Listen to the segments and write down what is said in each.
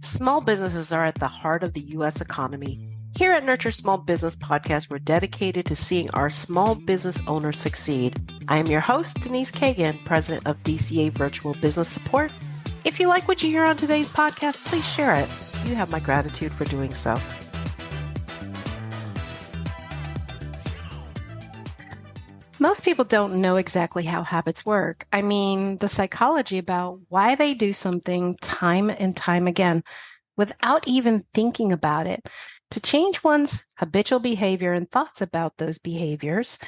Small businesses are at the heart of the U.S. economy. Here at Nurture Small Business Podcast, we're dedicated to seeing our small business owners succeed. I am your host, Denise Cagan, president of DCA Virtual Business Support. If you like what you hear on today's podcast, please share it. You have my gratitude for doing so. Most people don't know exactly how habits work. I mean, the psychology about why they do something time and time again without even thinking about it. To change one's habitual behavior and thoughts about those behaviors,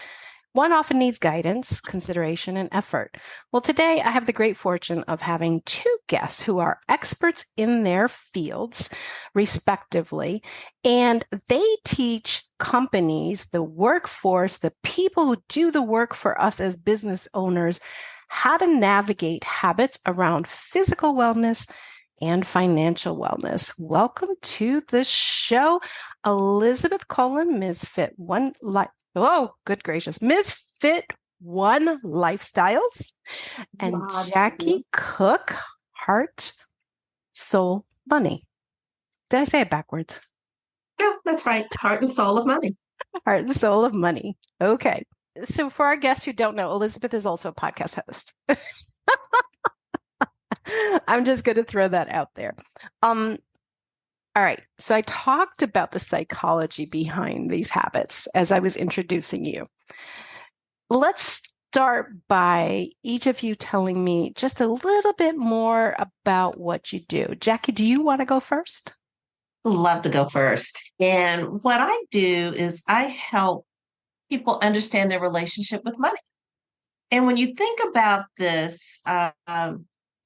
one often needs guidance, consideration, and effort. Well, today I have the great fortune of having two guests who are experts in their fields, respectively, and they teach companies, the workforce, the people who do the work for us as business owners, how to navigate habits around physical wellness and financial wellness. Welcome to the show, Elizabeth Cullen, Ms. Fit One Life. Oh, good gracious. Ms. Fit One Lifestyles and Wow. Jackie Cook, Heart, Soul, Money. Did I say it backwards? Yeah, that's right. Heart and soul of money. Heart and Soul of Money. Okay. So for our guests who don't know, Elizabeth is also a podcast host. I'm just going to throw that out there. All right. So I talked about the psychology behind these habits as I was introducing you. Let's start by each of you telling me just a little bit more about what you do. Jackie, do you want to go first? Love to go first. And what I do is I help people understand their relationship with money. And when you think about this,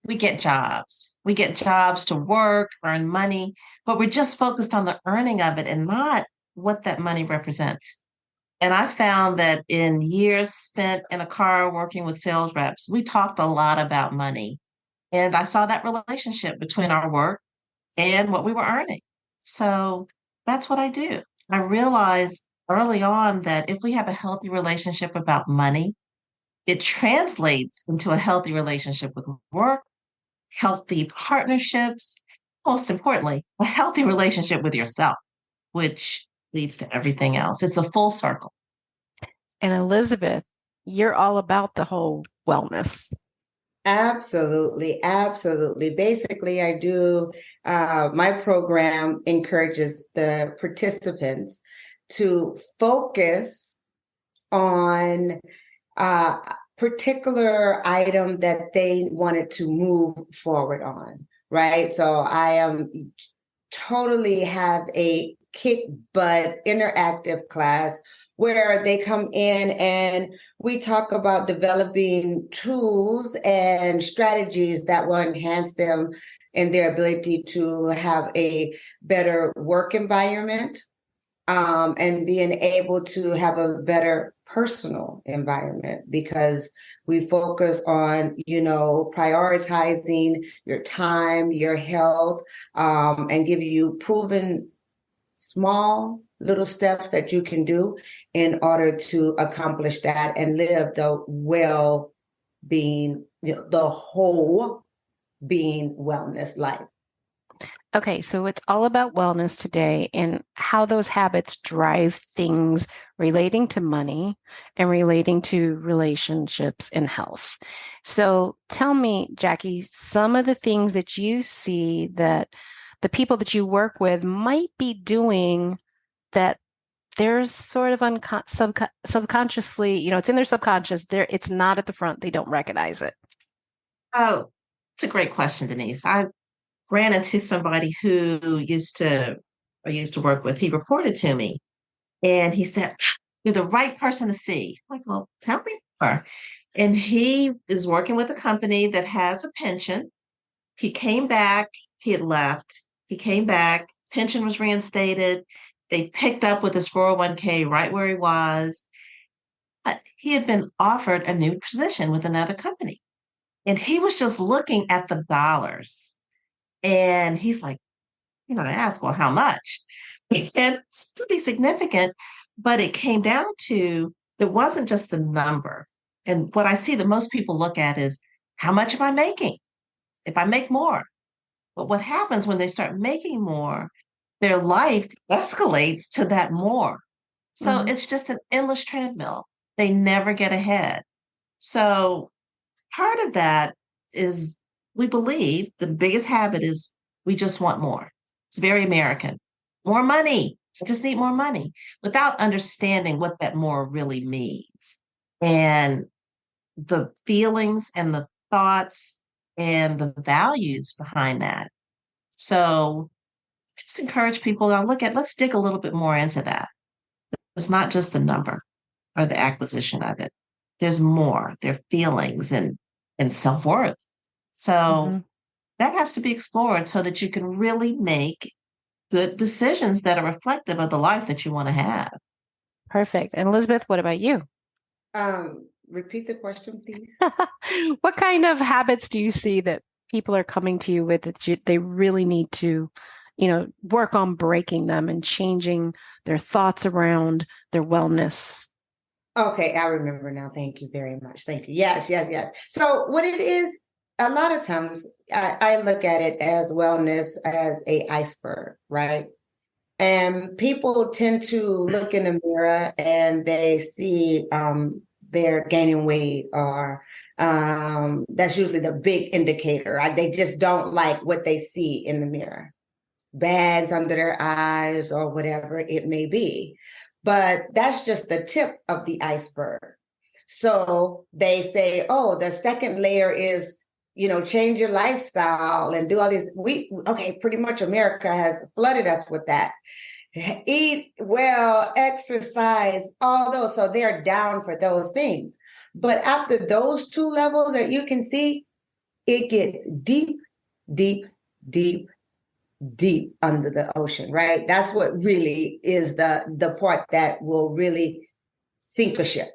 we get jobs. We get jobs to work, earn money, but we're just focused on the earning of it and not what that money represents. And I found that in years spent in a car working with sales reps, we talked a lot about money. And I saw that relationship between our work and what we were earning. So that's what I do. I realized early on that if we have a healthy relationship about money, it translates into a healthy relationship with work, healthy partnerships, most importantly, a healthy relationship with yourself, which leads to everything else. It's a full circle. And Elizabeth, you're all about the whole wellness. Absolutely, absolutely. Basically, I do, my program encourages the participants to focus on a particular item that they wanted to move forward on, right? So I am totally have a kick butt interactive class where they come in and we talk about developing tools and strategies that will enhance them in their ability to have a better work environment, and being able to have a better personal environment, because we focus on, prioritizing your time, your health, and give you proven small little steps that you can do in order to accomplish that and live the well-being, the whole being wellness life. Okay, so it's all about wellness today and how those habits drive things relating to money and relating to relationships and health. So tell me, Jackie, some of the things that you see that the people that you work with might be doing that there's sort of subconsciously, it's in their subconscious. It's not at the front. They don't recognize it. Oh, it's a great question, Denise. I ran into somebody who I used to work with. He reported to me and he said, "You're the right person to see." I'm like, well, tell me more. And he is working with a company that has a pension. He came back, he had left. He came back, pension was reinstated. They picked up with his 401k right where he was. But he had been offered a new position with another company. And he was just looking at the dollars. And he's like, I asked, well, how much? And it's pretty significant, but it came down to, it wasn't just the number. And what I see that most people look at is, how much am I making? If I make more, But what happens when they start making more, their life escalates to that more. So Mhm. it's just an endless treadmill. They never get ahead. So part of that is we believe the biggest habit is we just want more. It's very American. More money. I just need more money without understanding what that more really means. And the feelings and the thoughts and the values behind that. So just encourage people to let's dig a little bit more into that. It's not just the number or the acquisition of it. There's more, there are feelings and self-worth. So Mhm. that has to be explored so that you can really make good decisions that are reflective of the life that you want to have. Perfect. And Elizabeth, what about you? Repeat the question, please. What kind of habits do you see that people are coming to you with that they really need to, work on breaking them and changing their thoughts around their wellness? Okay, I remember now. Thank you very much. Thank you. Yes, yes, yes. So what it is, a lot of times I look at it as wellness as a iceberg, right? And people tend to look in the mirror and they see they're gaining weight, or that's usually the big indicator. Right? They just don't like what they see in the mirror, bags under their eyes or whatever it may be. But that's just the tip of the iceberg. So they say, oh, the second layer is, change your lifestyle and do all these. Okay, pretty much America has flooded us with that. Eat well, exercise, all those. So they're down for those things. But after those two levels that you can see, it gets deep, deep, deep, deep under the ocean, right? That's what really is the part that will really sink a ship.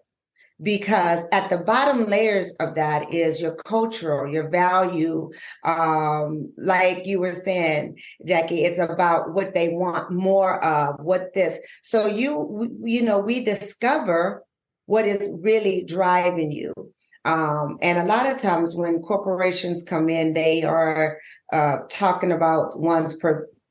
Because at the bottom layers of that is your cultural, your value. Like you were saying, Jackie, it's about what they want more of, what this. So we discover what is really driving you. And a lot of times when corporations come in, they are talking about one's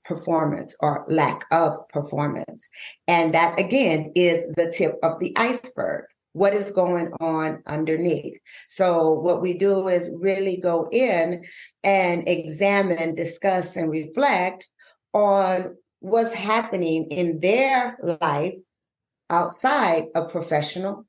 performance or lack of performance. And that, again, is the tip of the iceberg. What is going on underneath? So what we do is really go in and examine, discuss, and reflect on what's happening in their life outside of professional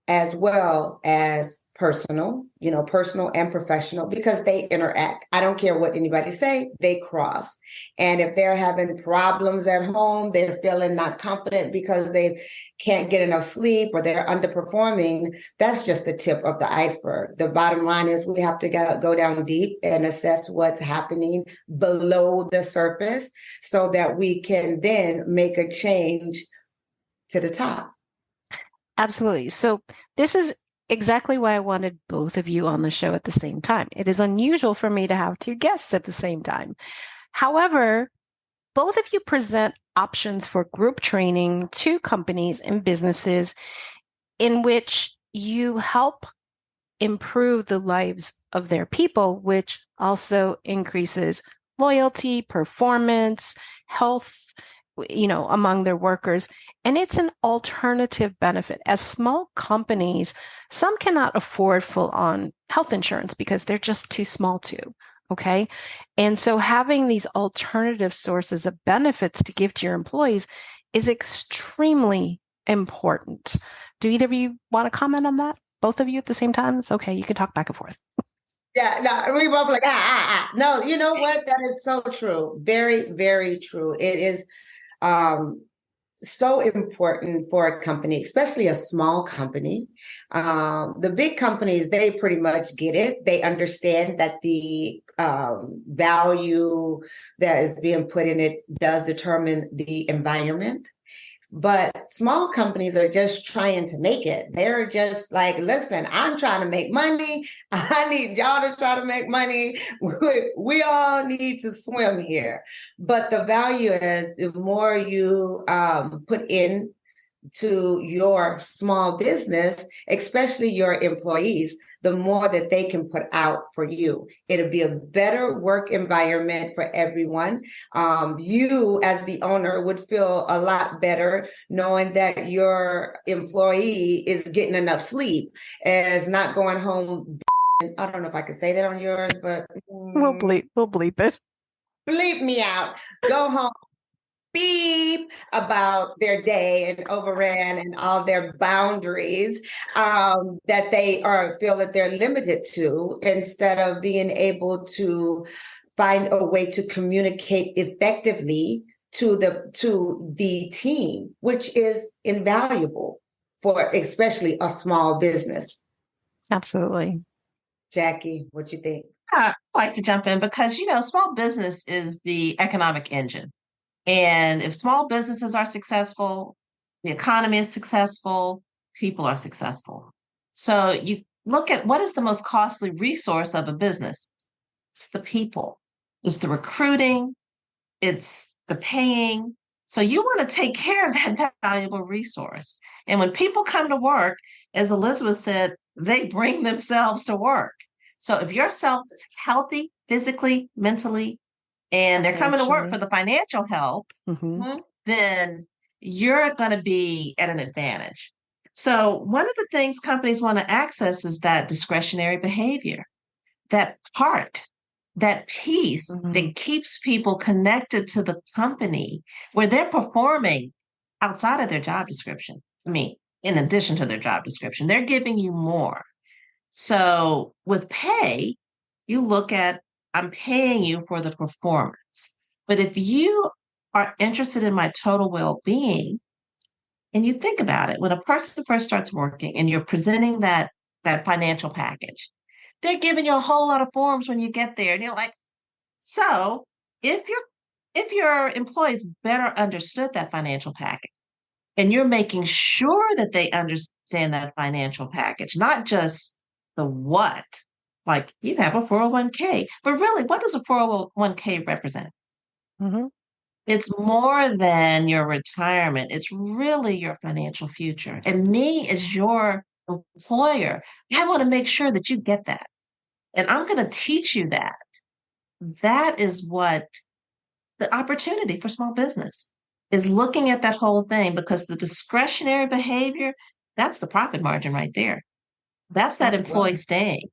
as well as personal and professional, because they interact. I don't care what anybody say, they cross. And if they're having problems at home, they're feeling not confident because they can't get enough sleep or they're underperforming, that's just the tip of the iceberg. The bottom line is we have to go down deep and assess what's happening below the surface so that we can then make a change to the top. Absolutely. So this is exactly why I wanted both of you on the show at the same time. It is unusual for me to have two guests at the same time. However, both of you present options for group training to companies and businesses in which you help improve the lives of their people, which also increases loyalty, performance, health, among their workers. And it's an alternative benefit. As small companies, some cannot afford full on health insurance because they're just too small to. Okay. And so having these alternative sources of benefits to give to your employees is extrememely important. Do either of you want to comment on that? Both of you at the same time? It's okay. You can talk back and forth. Yeah, no, we both like, No, you know what? That is so true. Very, very true. It is so important for a company, especially a small company. The big companies, they pretty much get it. They understand that the value that is being put in it does determine the environment. But small companies are just trying to make it. They're just like, listen, I'm trying to make money. I need y'all to try to make money. We all need to swim here. But the value is the more you put in to your small business, especially your employees, the more that they can put out for you. It'll be a better work environment for everyone. You, as the owner, would feel a lot better knowing that your employee is getting enough sleep, as not going home. I don't know if I could say that on yours, but We'll bleep it. bleep me out. Go home, beep about their day and overran and all their boundaries that they feel that they're limited to, instead of being able to find a way to communicate effectively to the team, which is invaluable for especially a small business. Absolutely. Jackie, what you think? I'd like to jump in because, small business is the economic engine. And if small businesses are successful, the economy is successful, people are successful. So you look at what is the most costly resource of a business? It's the people, it's the recruiting, it's the paying. So you want to take care of that valuable resource. And when people come to work, as Elizabeth said, they bring themselves to work. So if your self is healthy, physically, mentally, and they're coming to work for the financial help, then you're going to be at an advantage. So one of the things companies want to access is that discretionary behavior, that part, that piece that keeps people connected to the company where they're performing outside of their job description. I mean, in addition to their job description, they're giving you more. So with pay, you look at, I'm paying you for the performance. But if you are interested in my total well-being, and you think about it, when a person first starts working and you're presenting that financial package, they're giving you a whole lot of forms when you get there. And you're like, so if your employees better understood that financial package, and you're making sure that they understand that financial package, not just the what, like you have a 401k, but really, what does a 401k represent? It's more than your retirement. It's really your financial future. And me as your employer, I want to make sure that you get that. And I'm going to teach you that. That is what the opportunity for small business is, looking at that whole thing, because the discretionary behavior, that's the profit margin right there. That's that employee staying.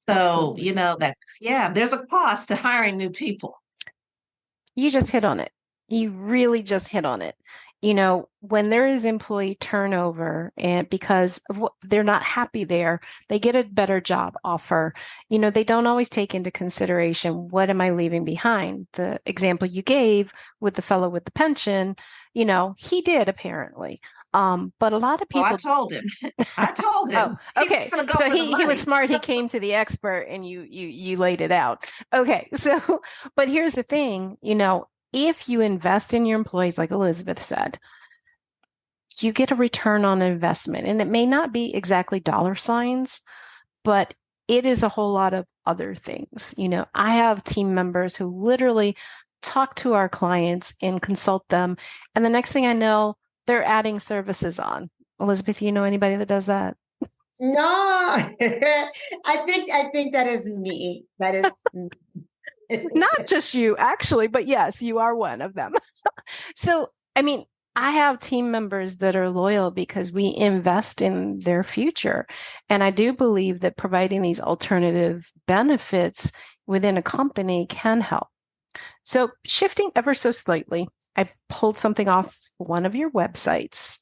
So, there's a cost to hiring new people. You just hit on it. You really just hit on it. When there is employee turnover and because of they're not happy there, they get a better job offer. They don't always take into consideration, what am I leaving behind? The example you gave with the fellow with the pension, he did apparently. But a lot of people. Well, I told him. Oh, okay. So he was smart. He came to the expert, and you laid it out. Okay. So, but here's the thing. If you invest in your employees, like Elizabeth said, you get a return on investment, and it may not be exactly dollar signs, but it is a whole lot of other things. I have team members who literally talk to our clients and consult them, and the next thing I know, they're adding services on. Elizabeth, you know anybody that does that? No, I think that is me. That is me. Not just you, actually, but yes, you are one of them. So, I have team members that are loyal because we invest in their future. And I do believe that providing these alternative benefits within a company can help. So, shifting ever so slightly, I pulled something off one of your websites.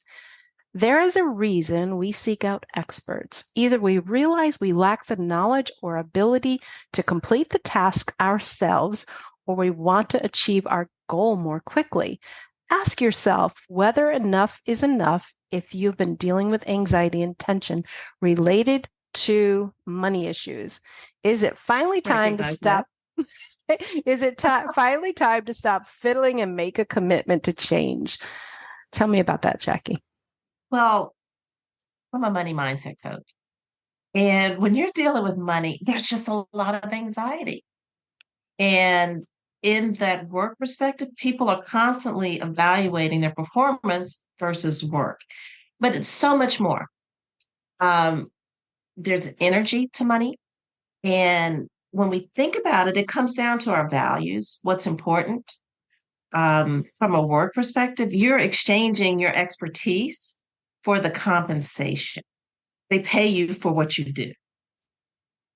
There is a reason we seek out experts. Either we realize we lack the knowledge or ability to complete the task ourselves, or we want to achieve our goal more quickly. Ask yourself whether enough is enough if you've been dealing with anxiety and tension related to money issues. Is it finally time to stop? Is it finally time to stop fiddling and make a commitment to change? Tell me about that, Jackie. Well, I'm a money mindset coach. And when you're dealing with money, there's just a lot of anxiety. And in that work perspective, people are constantly evaluating their performance versus work. But it's so much more. there's an energy to money. And when we think about it, it comes down to our values, what's important. From a work perspective, you're exchanging your expertise for the compensation. They pay you for what you do.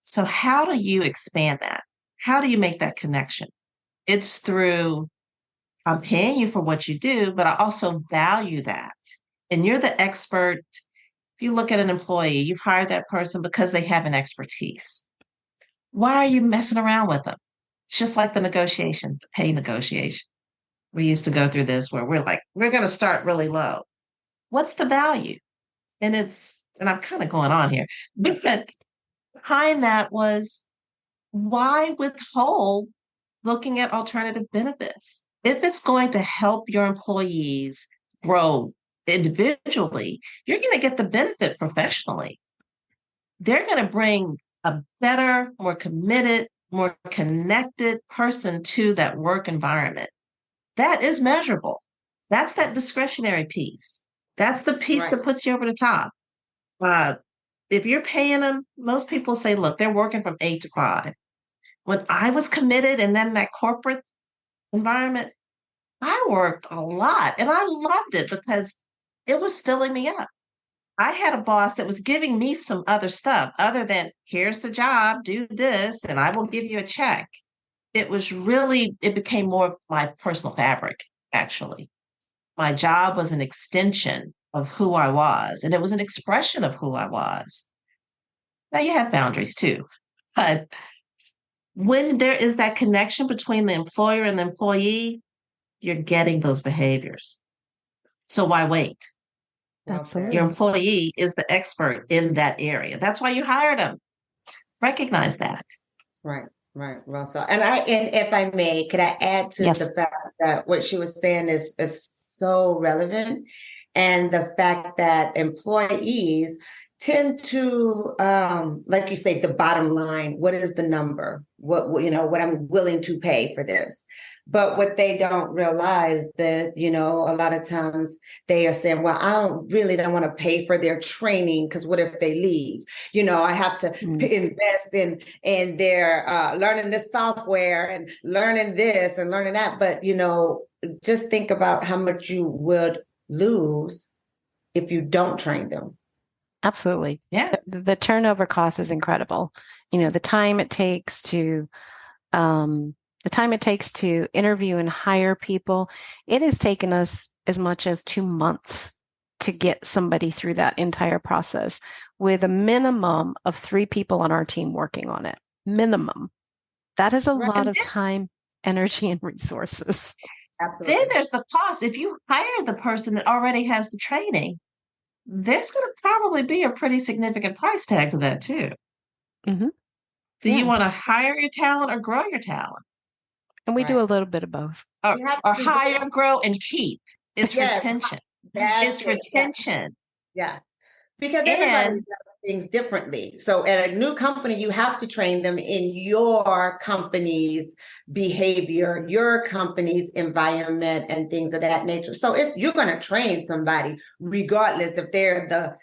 So, how do you expand that? How do you make that connection? It's through I'm paying you for what you do, but I also value that. And you're the expert. If you look at an employee, you've hired that person because they have an expertise. Why are you messing around with them? It's just like the negotiation, the pay negotiation. We used to go through this where we're like, we're going to start really low. What's the value? And I'm kind of going on here, but behind that was why withhold looking at alternative benefits? If it's going to help your employees grow individually, you're going to get the benefit professionally. They're going to bring a better, more committed, more connected person to that work environment. That is measurable. That's that discretionary piece. That's the piece that puts you over the top. If you're paying them, most people say, look, they're working from 8 to 5. When I was committed and then that corporate environment, I worked a lot and I loved it because it was filling me up. I had a boss that was giving me some other stuff other than here's the job, do this, and I will give you a check. It became more of my personal fabric, actually. My job was an extension of who I was, and it was an expression of who I was. Now you have boundaries too, but when there is that connection between the employer and the employee, you're getting those behaviors. So why wait? Absolutely. Your employee is the expert in that area. That's why you hired them. Recognize that. Right, right. Well, so and if I may, could I add to Yes. the fact that what she was saying is so relevant, and the fact that employees tend to, like you say, the bottom line. What is the number? What I'm willing to pay for this. But what they don't realize that, a lot of times they are saying, well, I don't want to pay for their training because what if they leave? I have to invest in their learning this software and learning this and learning that. But, just think about how much you would lose if you don't train them. Absolutely. Yeah. The turnover cost is incredible. The time it takes to interview and hire people, it has taken us as much as 2 months to get somebody through that entire process with a minimum of 3 people on our team working on it. Minimum. That is a lot of time, energy, and resources. Absolutely. Then there's the cost. If you hire the person that already has the training, there's going to probably be a pretty significant price tag to that too. Mm-hmm. Do you want to hire your talent or grow your talent? And we do a little bit of both. Or hire, grow, and keep. It's retention. It's retention. Yeah. Because everybody does things differently. So at a new company, you have to train them in your company's behavior, your company's environment, and things of that nature. So you're going to train somebody regardless if they're the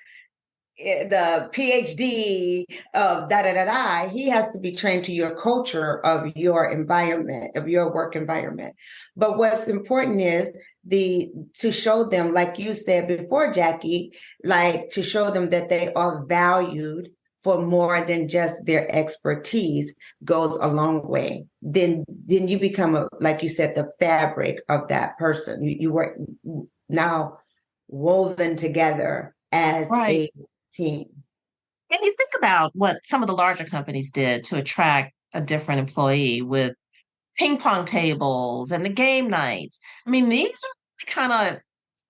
PhD of da-da-da-da. He has to be trained to your culture of your environment, of your work environment. But what's important is to show them, like you said before, Jackie, like to show them that they are valued for more than just their expertise goes a long way. Then you become, like you said, the fabric of that person. You work now woven together as a team. And you think about what some of the larger companies did to attract a different employee with ping pong tables and the game nights. I mean, these are kind of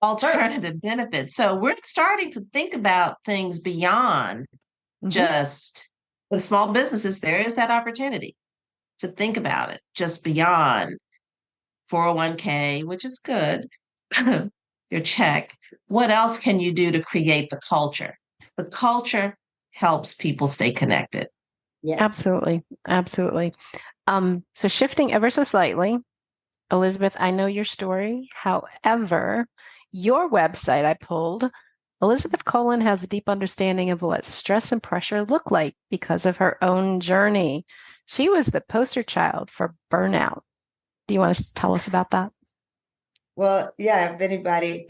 alternative benefits. So we're starting to think about things beyond just with small businesses. There is that opportunity to think about it just beyond 401k, which is good, your check. What else can you do to create the culture? The culture helps people stay connected. Yes. Absolutely. Absolutely. So shifting ever so slightly, Elizabeth, I know your story. However, your website I pulled Elizabeth Colin has a deep understanding of what stress and pressure look like because of her own journey. She was the poster child for burnout. Do you want to tell us about that? Well, yeah, if anybody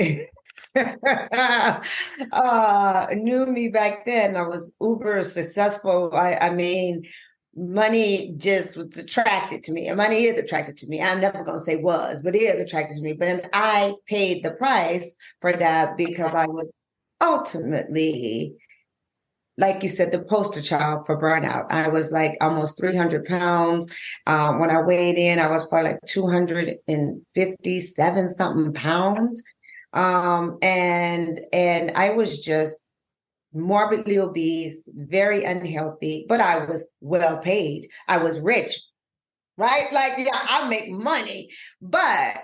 knew me back then, I was uber successful. I mean, money just was attracted to me. And money is attracted to me. I'm never going to say was, but it is attracted to me. But then I paid the price for that because I was ultimately, like you said, the poster child for burnout. I was like almost 300 pounds. When I weighed in, I was probably like 257 something pounds. And I was just morbidly obese, very unhealthy, but I was well paid. I was rich, right? Like, yeah, I make money, but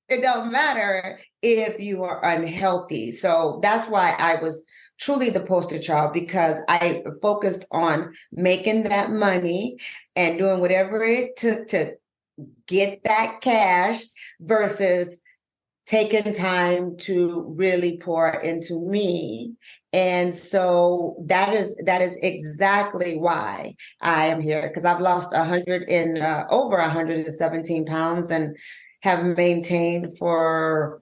it don't matter if you are unhealthy. So that's why I was truly the poster child, because I focused on making that money and doing whatever it took to get that cash versus taken time to really pour into me. And so that is exactly why I am here, because I've lost 100 and over 117 pounds and have maintained for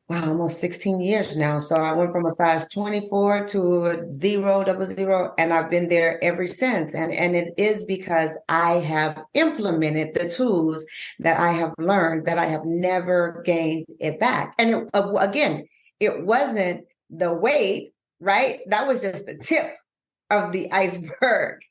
wow, almost 16 years now. So I went from a size 24 to a 000, and I've been there ever since. And it is because I have implemented the tools that I have learned, that I have never gained it back. And again, it wasn't the weight, right? That was just the tip of the iceberg.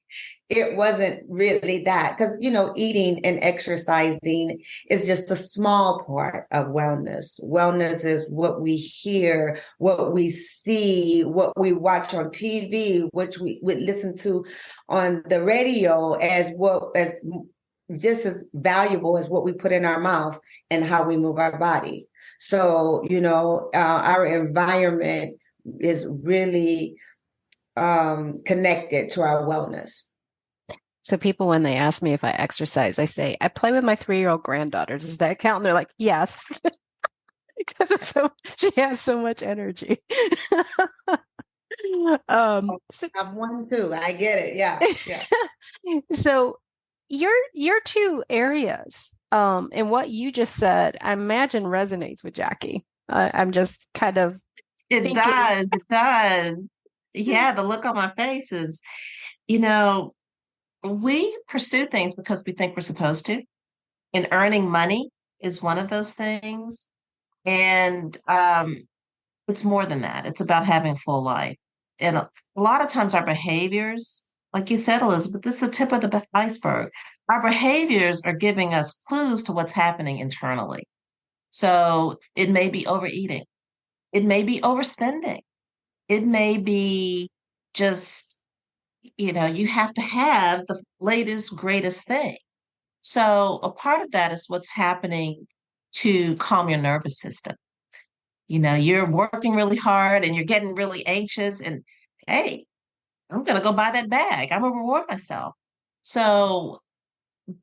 It wasn't really that, because eating and exercising is just a small part of wellness. Wellness is what we hear, what we see, what we watch on TV, which we listen to on the radio, as just as valuable as what we put in our mouth and how we move our body. So our environment is really connected to our wellness. So people, when they ask me if I exercise, I say, I play with my 3-year-old granddaughters. Does that count? And they're like, yes, because she has so much energy. So I have one too. I get it. Yeah. Yeah. So your two areas, and what you just said, I imagine resonates with Jackie. I'm just kind of It thinking. does. It does. Yeah, the look on my face is, you know, we pursue things because we think we're supposed to, and earning money is one of those things. And it's more than that. It's about having a full life. And a lot of times our behaviors, like you said, Elizabeth, this is the tip of the iceberg. Our behaviors are giving us clues to what's happening internally. So it may be overeating. It may be overspending. It may be just, you have to have the latest, greatest thing. So a part of that is what's happening to calm your nervous system. You're working really hard and you're getting really anxious, and hey, I'm going to go buy that bag. I'm going to reward myself. So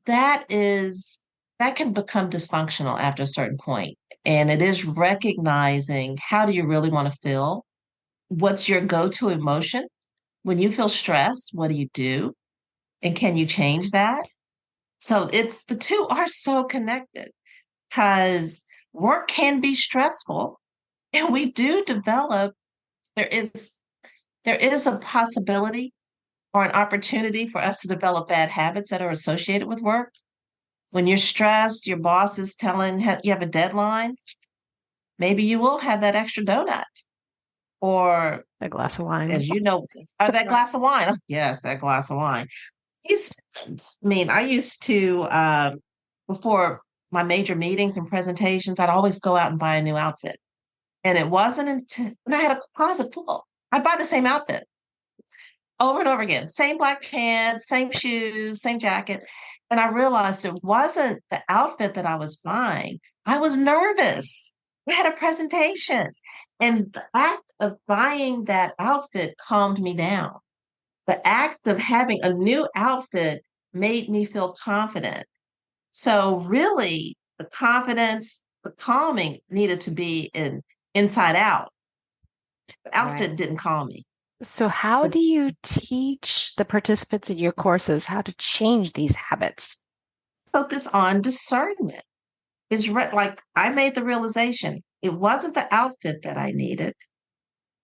that is, that can become dysfunctional after a certain point. And it is recognizing, how do you really want to feel? What's your go-to emotion? When you feel stressed, what do you do? And can you change that? So the two are so connected, because work can be stressful, and we do develop, there is there is a possibility or an opportunity for us to develop bad habits that are associated with work. When you're stressed, your boss is telling you have a deadline, maybe you will have that extra donut, or, A glass of wine. as you know, or that glass of wine. Oh, yes, that glass of wine. Used, I used to, before my major meetings and presentations, I'd always go out and buy a new outfit. And it wasn't until, and I had a closet full. I'd buy the same outfit over and over again, same black pants, same shoes, same jacket. And I realized it wasn't the outfit that I was buying. I was nervous. I had a presentation. And the act of buying that outfit calmed me down. The act of having a new outfit made me feel confident. So really, the confidence, the calming needed to be inside out. The outfit didn't call me. So how do you teach the participants in your courses how to change these habits? Focus on discernment. Like I made the realization it wasn't the outfit that I needed.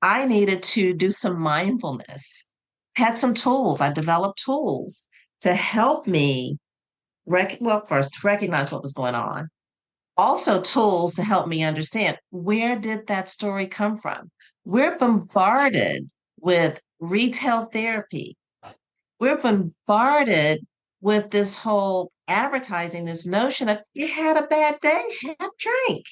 I needed to do some mindfulness. Had some tools. I developed tools to help me first to recognize what was going on. Also tools to help me understand, where did that story come from? We're bombarded with retail therapy. We're bombarded with this whole advertising, this notion of you had a bad day, have a drink.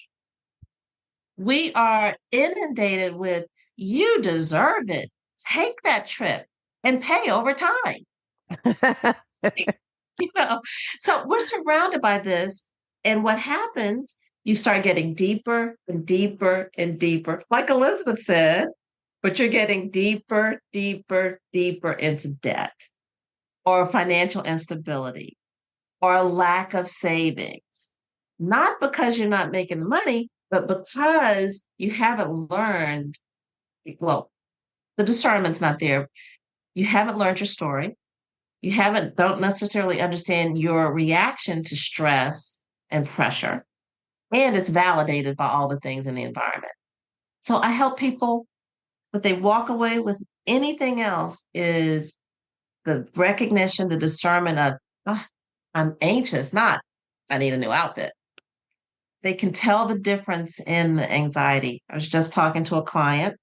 We are inundated with you deserve it. Take that trip and pay over time. You know, so we're surrounded by this. And what happens, you start getting deeper and deeper and deeper, like Elizabeth said, but you're getting deeper, deeper, deeper into debt or financial instability or a lack of savings. Not because you're not making the money, but because you haven't learned, well, the discernment's not there. You haven't learned your story. Don't necessarily understand your reaction to stress and pressure. And it's validated by all the things in the environment. So I help people, what they walk away with anything else is the recognition, the discernment of, oh, I'm anxious, not I need a new outfit. They can tell the difference in the anxiety. I was just talking to a client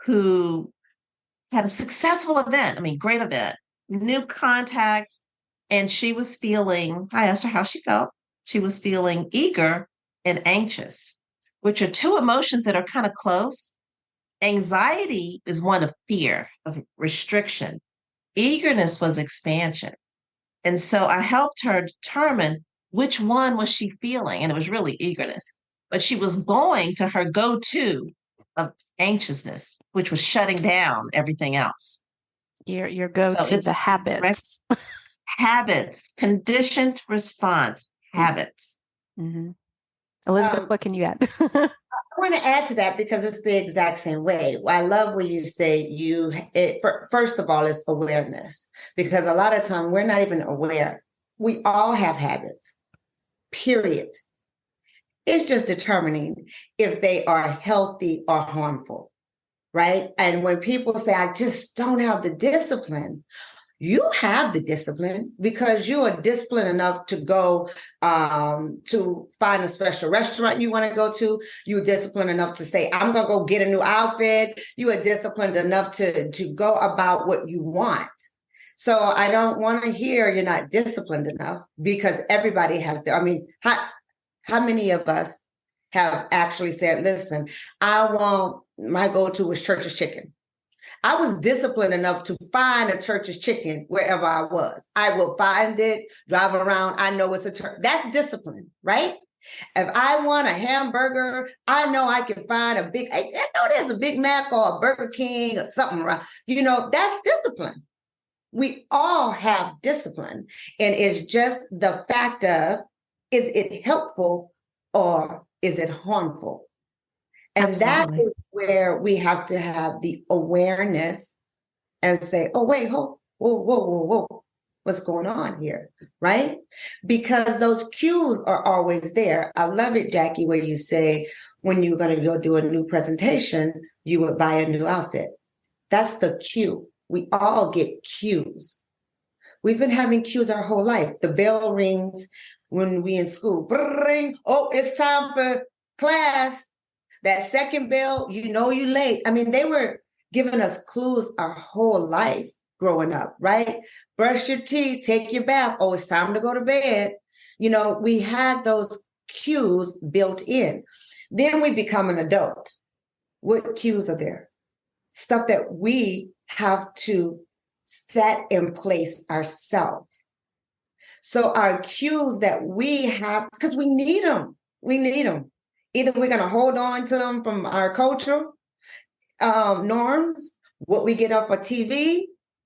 who had a successful event. I mean, great event, new contacts. And I asked her how she felt. She was feeling eager and anxious, which are two emotions that are kind of close. Anxiety is one of fear, of restriction. Eagerness was expansion. And so I helped her determine which one was she feeling. And it was really eagerness. But she was going to her go-to of anxiousness, which was shutting down everything else. Your So go-to, the it's habits. habits, conditioned response, habits. Mm-hmm. Elizabeth, what can you add? I want to add to that because it's the exact same way. I love when you say first of all, it's awareness, because a lot of time we're not even aware. We all have habits, period. It's just determining if they are healthy or harmful, right? And when people say, I just don't have the discipline, you have the discipline because you are disciplined enough to go to find a special restaurant you want to go to. You're disciplined enough to say, I'm going to go get a new outfit. You are disciplined enough to go about what you want. So I don't want to hear you're not disciplined enough, because everybody has how many of us have actually said, listen, my go-to was Church's Chicken. I was disciplined enough to find a Church's Chicken wherever I was. I will find it, drive around. I know it's a church. That's discipline, right? If I want a hamburger, I know I can find I know there's a Big Mac or a Burger King or something around. That's discipline. We all have discipline. And it's just the fact of, is it helppful or is it harmful? And Absolutely. that is where we have to have the awareness and say, oh, wait, whoa, whoa, what's going on here, right? Because those cues are always there. I love it, Jackie, where you say, when you're going to go do a new presentation, you would buy a new outfit. That's the cue. We all get cues. We've been having cues our whole life. The bell rings when we in school. Ring. Oh, it's time for class. That second bell, you're late. I mean, they were giving us clues our whole life growing up, right? Brush your teeth, take your bath. Oh, it's time to go to bed. We had those cues built in. Then we become an adult. What cues are there? Stuff that we have to set in place ourselves. So our cues that we have, because we need them. Either we're going to hold on to them from our cultural norms, what we get off of TV,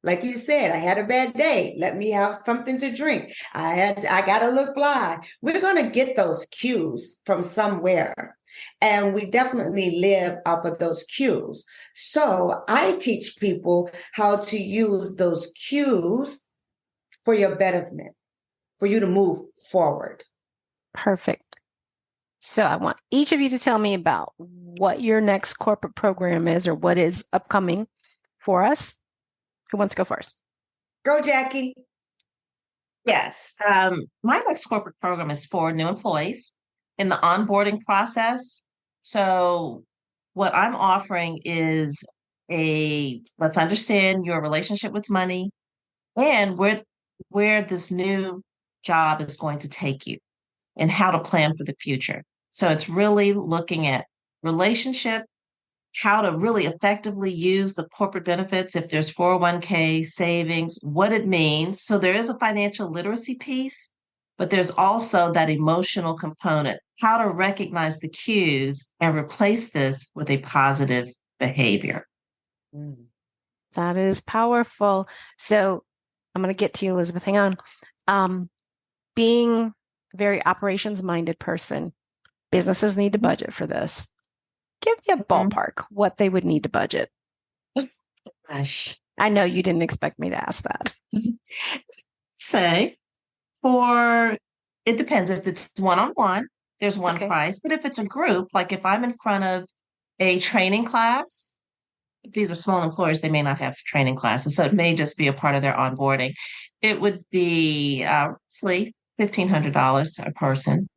Like you said, I had a bad day. Let me have something to drink. I got to look fly. We're going to get those cues from somewhere. And we definitely live off of those cues. So I teach people how to use those cues for your betterment, for you to move forward. Perfect. So I want each of you to tell me about what your next corporate program is or what is upcoming for us. Who wants to go first? Go, Jackie. Yes. My next corporate program is for new employees in the onboarding process. So what I'm offering is let's understand your relationship with money and where this new job is going to take you and how to plan for the future. So it's really looking at relationship, how to really effectively use the corporate benefits if there's 401k savings, what it means. So there is a financial literacy piece, but there's also that emotional component, how to recognize the cues and replace this with a positive behavior. That is powerful. So I'm going to get to you, Elizabeth. Hang on. Being a very operations-minded person, businesses need to budget for this. Give me a ballpark what they would need to budget. Gosh. I know you didn't expect me to ask that. Say it depends. If it's one-on-one, there's one price. But if it's a group, like if I'm in front of a training class, if these are small employers, they may not have training classes. So it may just be a part of their onboarding. It would be roughly $1,500 a person.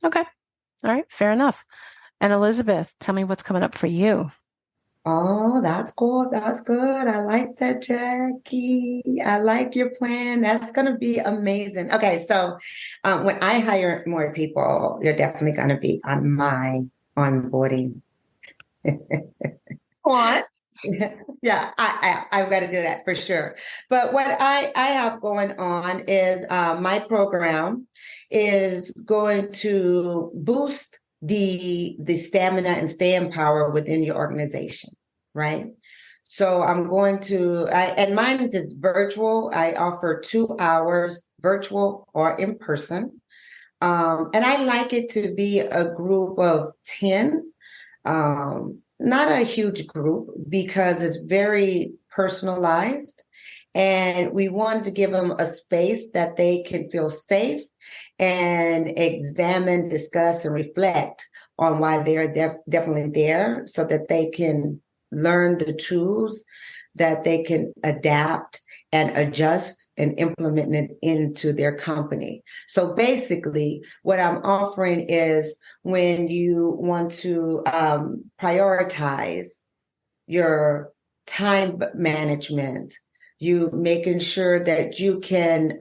Okay. All right. Fair enough. And Elizabeth, tell me what's coming up for you. Oh, that's cool. That's good. I like that, Jackie. I like your plan. That's going to be amazing. Okay, so when I hire more people, you're definitely going to be on my onboarding. What? Yeah, I've got to do that for sure. But what I have going on is my program is going to boost the stamina and staying power within your organization, right? So I'm going to, and mine is virtual. I offer 2 hours virtual or in person. And I like it to be a group of 10. Not a huge group because it's very personalized. And we wanted to give them a space that they can feel safe and examine, discuss, and reflect on why they're definitely there so that they can learn the tools that they can adapt and adjust and implement it into their company. So basically, what I'm offering is when you want to prioritize your time management, you making sure that you can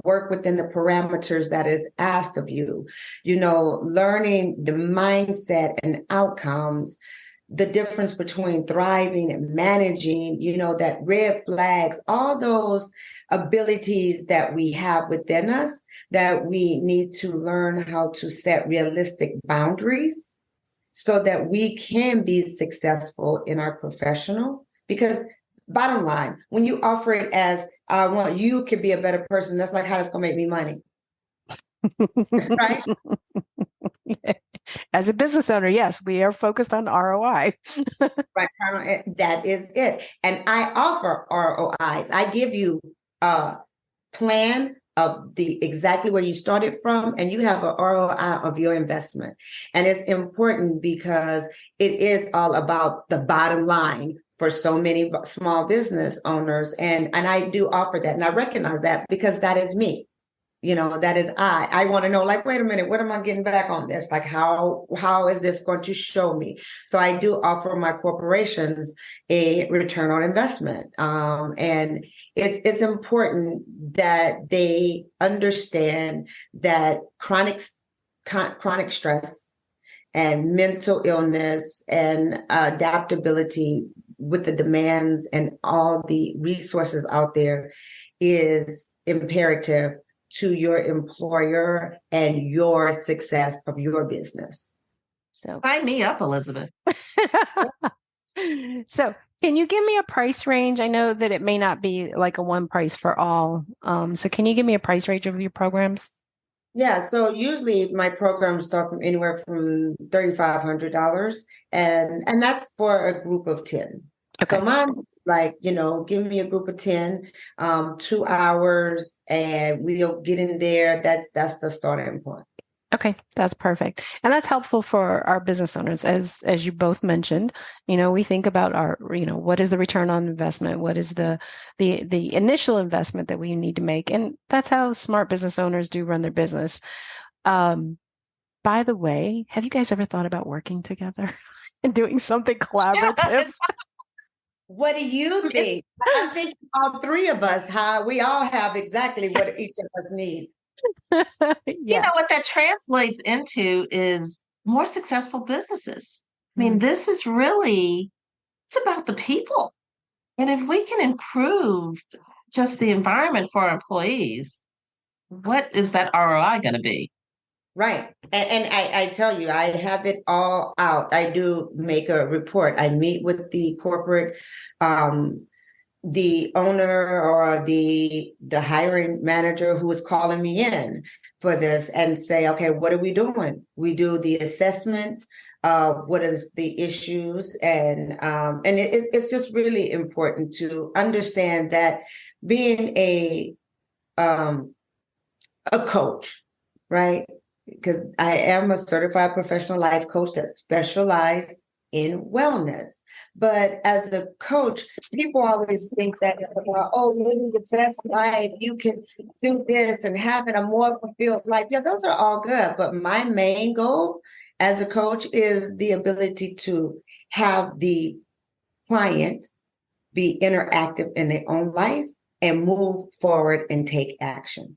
work within the parameters that is asked of you, learning the mindset and outcomes, the difference between thriving and managing, that red flags, all those abilities that we have within us that we need to learn how to set realistic boundaries so that we can be successful in our professional. Because bottom line, when you offer it as, I want you to be a better person, that's like, how that's going to make me money. Right? As a business owner, yes, we are focused on ROI. Right. That is it. And I offer ROIs. I give you a plan of the exactly where you started from, and you have an ROI of your investment. And it's important because it is all about the bottom line for so many small business owners. And I do offer that. And I recognize that because that is me. That is I want to know, like, wait a minute, what am I getting back on this? Like, how is this going to show me? So I do offer my corporations a return on investment. And it's important that they understand that chronic stress and mental illness and adaptability with the demands and all the resources out there is imperative to your employer and your success of your business. So sign me up, Elizabeth. So Can you give me a price range? I know that it may not be like a one price for all. So can you give me a price range of your programs? Yeah, so usually my programs start from anywhere from $3,500, and that's for a group of 10. So Okay. mine, like, give me a group of 10, 2 hours, and we'll get in there. That's the starting point. Okay, that's perfect. And that's helpful for our business owners. As you both mentioned, we think about what is the return on investment? What is the initial investment that we need to make? And that's how smart business owners do run their business. Um, by the way, have you guys ever thought about working together and doing something collaborative? What do you think? I think all three of us, we all have exactly what each of us needs. You Yeah. know what that translates into is more successful businesses. I mean, this is really, it's about the people. And if we can improve just the environment for our employees, what is that ROI going to be? Right. And I tell you, I have it all out. I do make a report. I meet with the corporate, the owner or the hiring manager who is calling me in for this and say, okay, what are we doing? We do the assessments of what is the issues, and it's just really important to understand that being a coach, right? Because I am a certified professional life coach that specializes in wellness. But as a coach, people always think that about, oh, living the best life, you can do this and having a more fulfilled life. Yeah, those are all good. But my main goal as a coach is the ability to have the client be interactive in their own life and move forward and take action.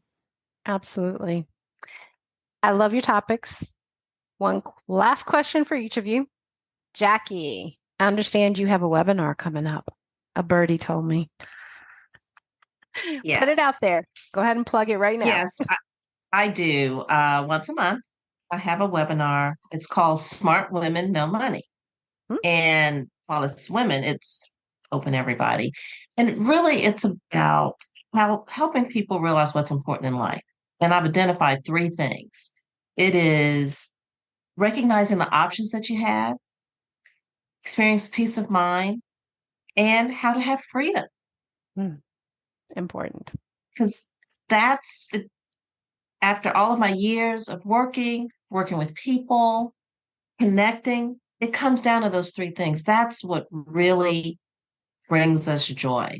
Absolutely. I love your topics. One last question for each of you. Jackie, I understand you have a webinar coming up. A birdie told me. Put it out Yes. there. Go ahead and plug it right now. Yes, I do. Once a month, I have a webinar. It's called Smart Women Know Money. Hmm? And while it's women, it's open to everybody. And really, it's about helping people realize what's important in life. And I've identified three things. It is recognizing the options that you have, experience peace of mind, and how to have freedom. Hmm. Important. Because that's after all of my years of working with people, connecting, it comes down to those three things. That's what really brings us joy.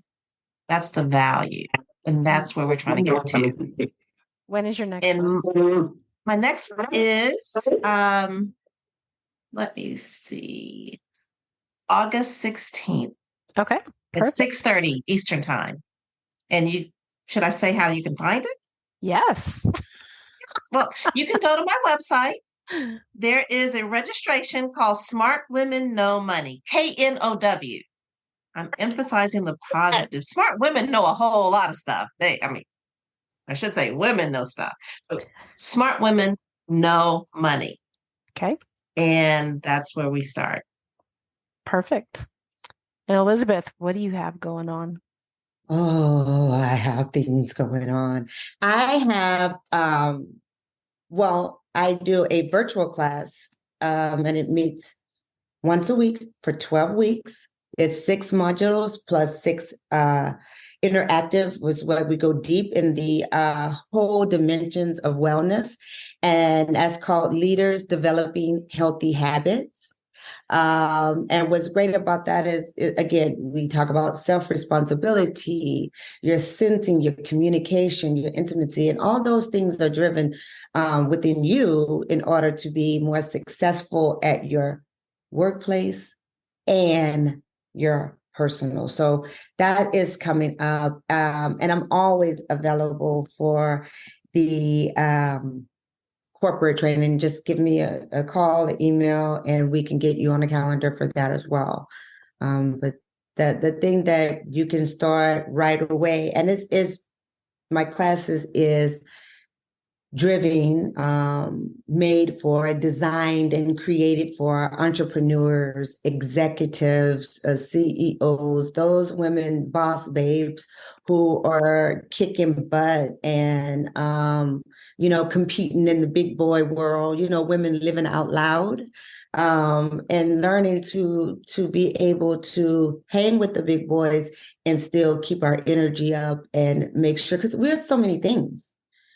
That's the value. And that's where we're trying to get to. When is your next one? And my next one is let me see, August 16th Okay. at Perfect. 6:30 Eastern time. And should I say how you can find it? Yes. Well, you can go to my website. There is a registration called Smart Women Know Money, KNOW. I'm emphasizing the positive. Smart women know a whole lot of stuff. I should say women know stuff. But smart women know money. Okay. And that's where we start. Perfect. And Elizabeth, what do you have going on? Oh, I have things going on. I have, I do a virtual class, and it meets once a week for 12 weeks. It's 6 modules plus six interactive, was where we go deep in the whole dimensions of wellness. And that's called Leaders Developing Healthy Habits. And what's great about that is, again, we talk about self-responsibility, your sensing, your communication, your intimacy, and all those things are driven within you in order to be more successful at your workplace and your personal. So that is coming up. And I'm always available for the corporate training. Just give me a call, an email, and we can get you on the calendar for that as well. But the thing that you can start right away, and it's my classes is driven, made for, designed, and created for entrepreneurs, executives, CEOs, those women, boss babes who are kicking butt and, competing in the big boy world, women living out loud. And learning to be able to hang with the big boys and still keep our energy up and make sure, because we're so many things,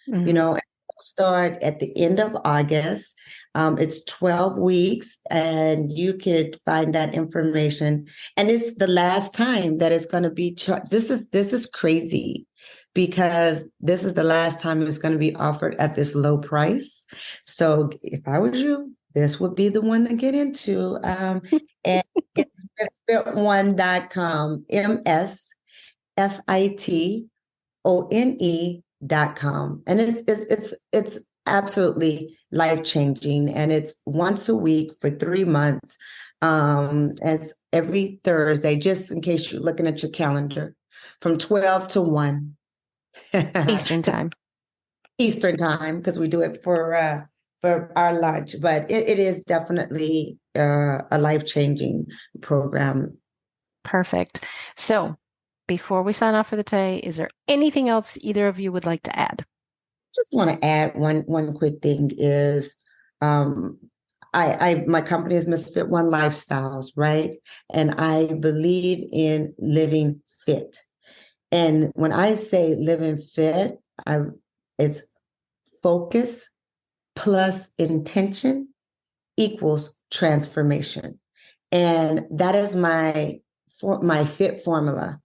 Mm-hmm. start at the end of August. It's 12 weeks, and you could find that information. And it's the last time that it's going to be charged. This is crazy, because this is the last time it's going to be offered at this low price. So if I was you, this would be the one to get into. And it's misfit1.com, MSFITONE.com. And it's absolutely life-changing. And it's once a week for 3 months. It's every Thursday, just in case you're looking at your calendar, from 12 to 1. Eastern time. Eastern time, because we do it for our lunch. But it is definitely a life-changing program. Perfect. So before we sign off for the day, is there anything else either of you would like to add? Just want to add one quick thing is, my company is Misfit One Lifestyles, right? And I believe in living fit. And when I say living fit, it's focus plus intention equals transformation. And that is my fit formula.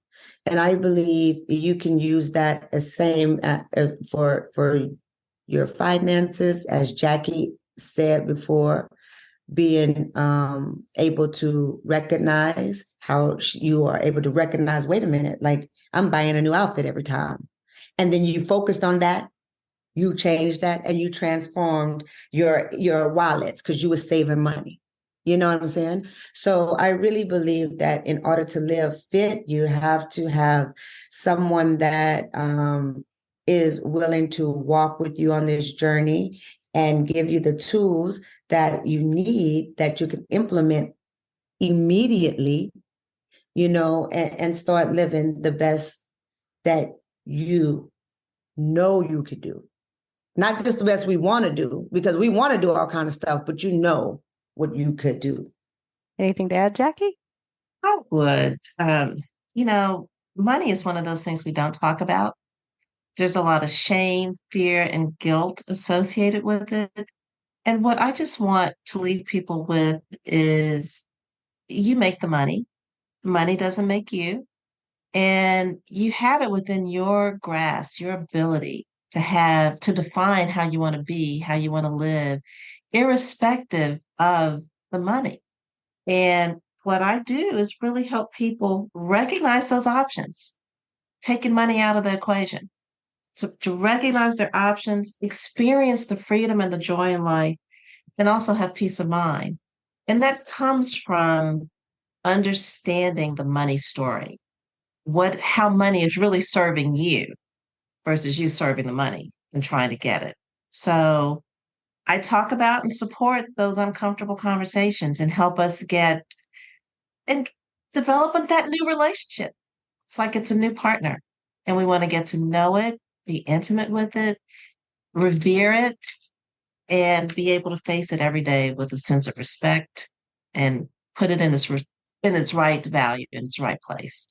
And I believe you can use that as same for your finances, as Jackie said before, being able to recognize how you are able to recognize, wait a minute, like I'm buying a new outfit every time. And then you focused on that, you changed that, and you transformed your wallets because you were saving money. You know what I'm saying? So I really believe that in order to live fit, you have to have someone that is willing to walk with you on this journey and give you the tools that you need, that you can implement immediately, and start living the best that you know you could do. Not just the best we want to do, because we want to do all kind of stuff, but what you could do. Anything to add, Jackie? I would. You know, money is one of those things we don't talk about. There's a lot of shame, fear, and guilt associated with it. And what I just want to leave people with is you make the money. Money doesn't make you. And you have it within your grasp, your ability to define how you want to be, how you want to live, irrespective of the money. And what I do is really help people recognize those options, taking money out of the equation, to recognize their options, experience the freedom and the joy in life, and also have peace of mind. And that comes from understanding the money story, how money is really serving you versus you serving the money and trying to get it. So I talk about and support those uncomfortable conversations and help us get and develop that new relationship. It's like it's a new partner, and we want to get to know it, be intimate with it, revere it, and be able to face it every day with a sense of respect and put it in its right value, in its right place.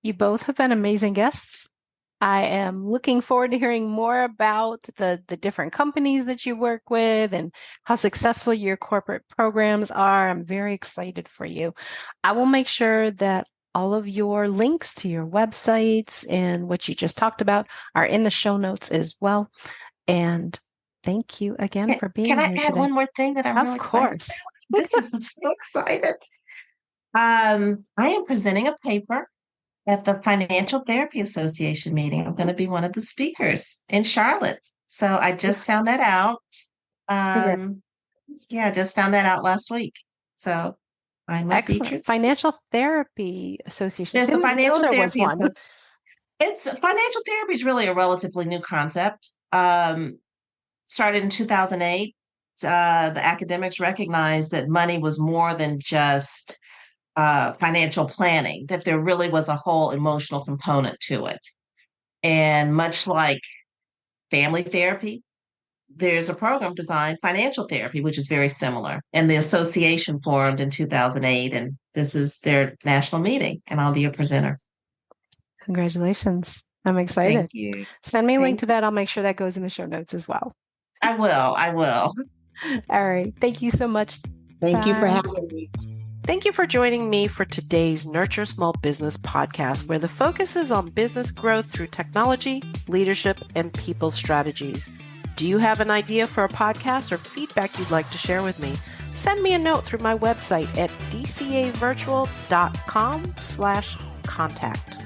You both have been amazing guests. I am looking forward to hearing more about the different companies that you work with and how successful your corporate programs are. I'm very excited for you. I will make sure that all of your links to your websites and what you just talked about are in the show notes as well. And thank you again for being Can I here add today. one more thing that I'm Of really excited course. about? I'm so excited. I am presenting a paper at the Financial Therapy Association meeting. I'm going to be one of the speakers in Charlotte. So I just found that out. Um, yeah, I just found that out last week. So I'm a Excellent. featured speaker. Financial Therapy Association. There's the Didn't know Financial there was Therapy one. Association. It's financial therapy is really a relatively new concept. started in 2008, the academics recognized that money was more than just financial planning, that there really was a whole emotional component to it. And much like family therapy, there's a program designed financial therapy, which is very similar. And the association formed in 2008, and this is their national meeting, and I'll be a presenter. Congratulations. I'm excited. Thank you. Send me a link to that. I'll make sure that goes in the show notes as well. I will. All right. Thank you so much. Thank you for Bye. having me. Thank you for joining me for today's Nurture Small Business podcast, where the focus is on business growth through technology, leadership, and people strategies. Do you have an idea for a podcast or feedback you'd like to share with me? Send me a note through my website at dcavirtual.com/contact.